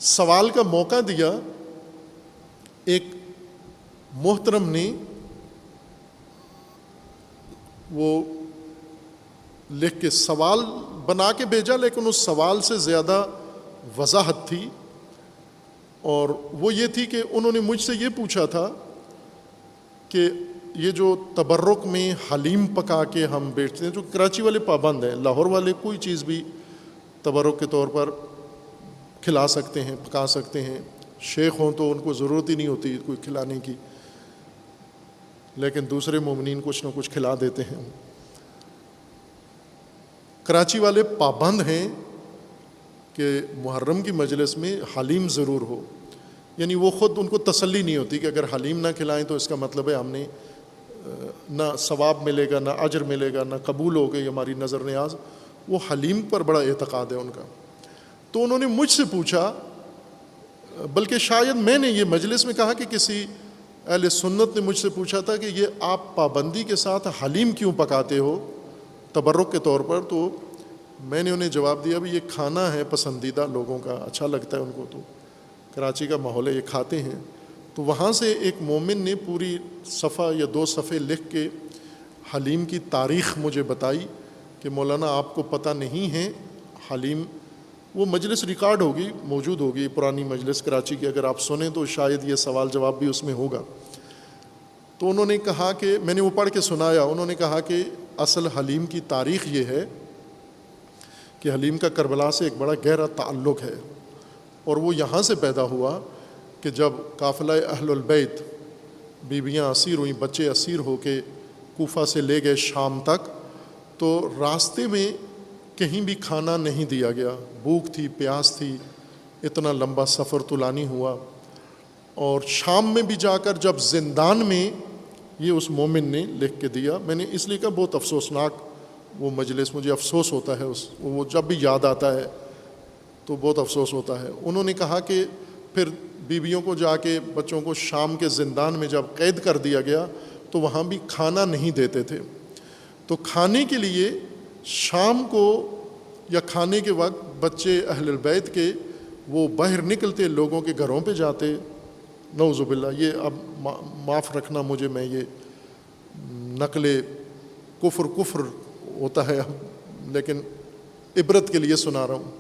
سوال کا موقع دیا. ایک محترم نے وہ لکھ کے سوال بنا کے بھیجا، لیکن اس سوال سے زیادہ وضاحت تھی، اور وہ یہ تھی کہ انہوں نے مجھ سے یہ پوچھا تھا کہ یہ جو تبرک میں حلیم پکا کے ہم بیچتے ہیں، جو کراچی والے پابند ہیں، لاہور والے کوئی چیز بھی تبرک کے طور پر کھلا سکتے ہیں، پکا سکتے ہیں، شیخ ہوں تو ان کو ضرورت ہی نہیں ہوتی کوئی کھلانے کی، لیکن دوسرے مومنین کچھ نہ کچھ کھلا دیتے ہیں. کراچی والے پابند ہیں کہ محرم کی مجلس میں حلیم ضرور ہو. یعنی وہ خود ان کو تسلی نہیں ہوتی کہ اگر حلیم نہ کھلائیں تو اس کا مطلب ہے ہم نے نہ ثواب ملے گا، نہ اجر ملے گا، نہ قبول ہو گئی ہماری نظر نیاز. وہ حلیم پر بڑا اعتقاد ہے ان کا. تو انہوں نے مجھ سے پوچھا، بلکہ شاید میں نے یہ مجلس میں کہا کہ کسی اہل سنت نے مجھ سے پوچھا تھا کہ یہ آپ پابندی کے ساتھ حلیم کیوں پکاتے ہو تبرک کے طور پر. تو میں نے انہیں جواب دیا بھی یہ کھانا ہے پسندیدہ لوگوں کا، اچھا لگتا ہے ان کو، تو کراچی کا ماحول ہے، یہ کھاتے ہیں. تو وہاں سے ایک مومن نے پوری صفحہ یا 2 صفحے لکھ کے حلیم کی تاریخ مجھے بتائی کہ مولانا آپ کو پتہ نہیں ہے حلیم. وہ مجلس ریکارڈ ہوگی، موجود ہوگی، پرانی مجلس کراچی کی، اگر آپ سنیں تو شاید یہ سوال جواب بھی اس میں ہوگا. تو انہوں نے کہا کہ میں نے وہ پڑھ کے سنایا. انہوں نے کہا کہ اصل حلیم کی تاریخ یہ ہے کہ حلیم کا کربلا سے ایک بڑا گہرا تعلق ہے، اور وہ یہاں سے پیدا ہوا کہ جب قافلہ اہل البیت بیویاں اسیر ہوئیں، بچے اسیر ہو کے کوفہ سے لے گئے شام تک، تو راستے میں کہیں بھی کھانا نہیں دیا گیا. بھوک تھی، پیاس تھی، اتنا لمبا سفر طولانی ہوا. اور شام میں بھی جا کر جب زندان میں، یہ اس مومن نے لکھ کے دیا. میں نے اس لیے کہا بہت افسوسناک وہ مجلس، مجھے افسوس ہوتا ہے وہ جب بھی یاد آتا ہے تو بہت افسوس ہوتا ہے. انہوں نے کہا کہ پھر بیویوں کو جا کے بچوں کو شام کے زندان میں جب قید کر دیا گیا تو وہاں بھی کھانا نہیں دیتے تھے. تو کھانے کے لیے شام کو یا کھانے کے وقت بچے اہل البیت کے وہ باہر نکلتے، لوگوں کے گھروں پہ جاتے. نعوذ باللہ، یہ اب معاف رکھنا مجھے، میں یہ نقل کفر ہوتا ہے لیکن عبرت کے لیے سنا رہا ہوں.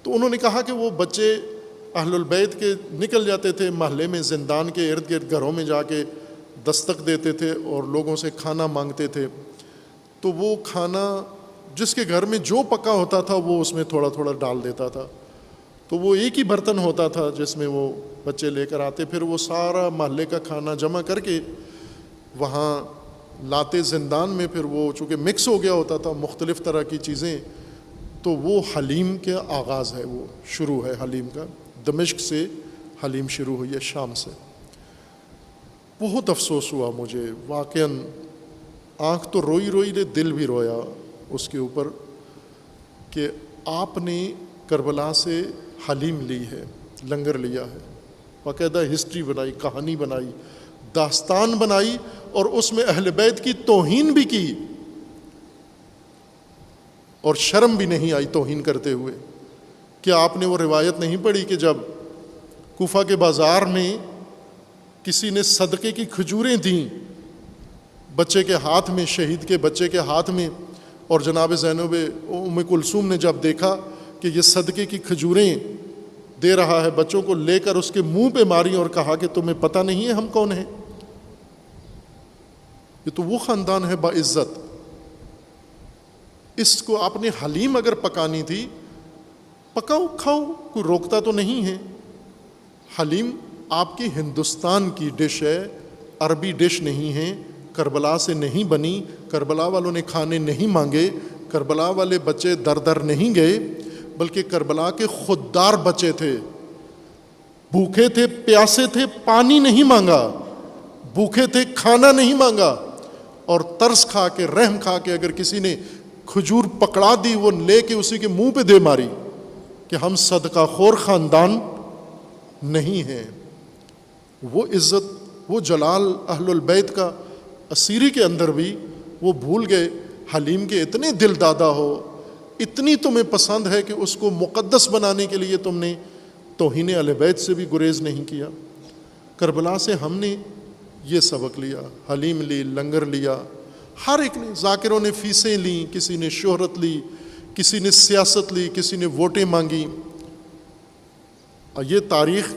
تو انہوں نے کہا کہ وہ بچے اہل البیت کے نکل جاتے تھے محلے میں، زندان کے ارد گرد گھروں میں جا کے دستک دیتے تھے اور لوگوں سے کھانا مانگتے تھے. تو وہ کھانا جس کے گھر میں جو پکا ہوتا تھا وہ اس میں تھوڑا تھوڑا ڈال دیتا تھا. تو وہ ایک ہی برتن ہوتا تھا جس میں وہ بچے لے کر آتے، پھر وہ سارا محلے کا کھانا جمع کر کے وہاں لاتے زندان میں. پھر وہ چونکہ مکس ہو گیا ہوتا تھا مختلف طرح کی چیزیں، تو وہ حلیم کا آغاز ہے، وہ شروع ہے حلیم کا. دمشق سے حلیم شروع ہوئی ہے، شام سے. بہت افسوس ہوا مجھے واقعاً، آنکھ تو روئی روئی نے دل بھی رویا اس کے اوپر کہ آپ نے کربلا سے حلیم لی ہے، لنگر لیا ہے، باقاعدہ ہسٹری بنائی، کہانی بنائی، داستان بنائی، اور اس میں اہل بیت کی توہین بھی کی اور شرم بھی نہیں آئی توہین کرتے ہوئے. کیا آپ نے وہ روایت نہیں پڑھی کہ جب کوفہ کے بازار میں کسی نے صدقے کی کھجوریں دیں بچے کے ہاتھ میں، شہید کے بچے کے ہاتھ میں، اور جناب زینب ام کلثوم نے جب دیکھا کہ یہ صدقے کی کھجوریں دے رہا ہے، بچوں کو لے کر اس کے منہ پہ ماری اور کہا کہ تمہیں پتہ نہیں ہے ہم کون ہیں؟ یہ تو وہ خاندان ہے باعزت. اس کو آپ نے حلیم اگر پکانی تھی پکاؤ، کھاؤ، کوئی روکتا تو نہیں ہے. حلیم آپ کی ہندوستان کی ڈش ہے، عربی ڈش نہیں ہے، کربلا سے نہیں بنی، کربلا والوں نے کھانے نہیں مانگے، کربلا والے بچے در در نہیں گئے، بلکہ کربلا کے خوددار بچے تھے، بھوکے تھے، پیاسے تھے، پانی نہیں مانگا، بھوکے تھے، کھانا نہیں مانگا، اور ترس کھا کے، رحم کھا کے اگر کسی نے کھجور پکڑا دی وہ لے کے اسی کے منہ پہ دے ماری کہ ہم صدقہ خور خاندان نہیں ہیں. وہ عزت، وہ جلال اہل البیت کا اسیری کے اندر بھی وہ بھول گئے. حلیم کے اتنے دل دادا ہو، اتنی تمہیں پسند ہے کہ اس کو مقدس بنانے کے لیے تم نے توہین اہل بیت سے بھی گریز نہیں کیا. کربلا سے ہم نے یہ سبق لیا, حلیم لی, لنگر لیا, ہر ایک نے, ذاکروں نے فیسیں لیں, کسی نے شہرت لی, کسی نے سیاست لی, کسی نے ووٹیں مانگی. یہ تاریخ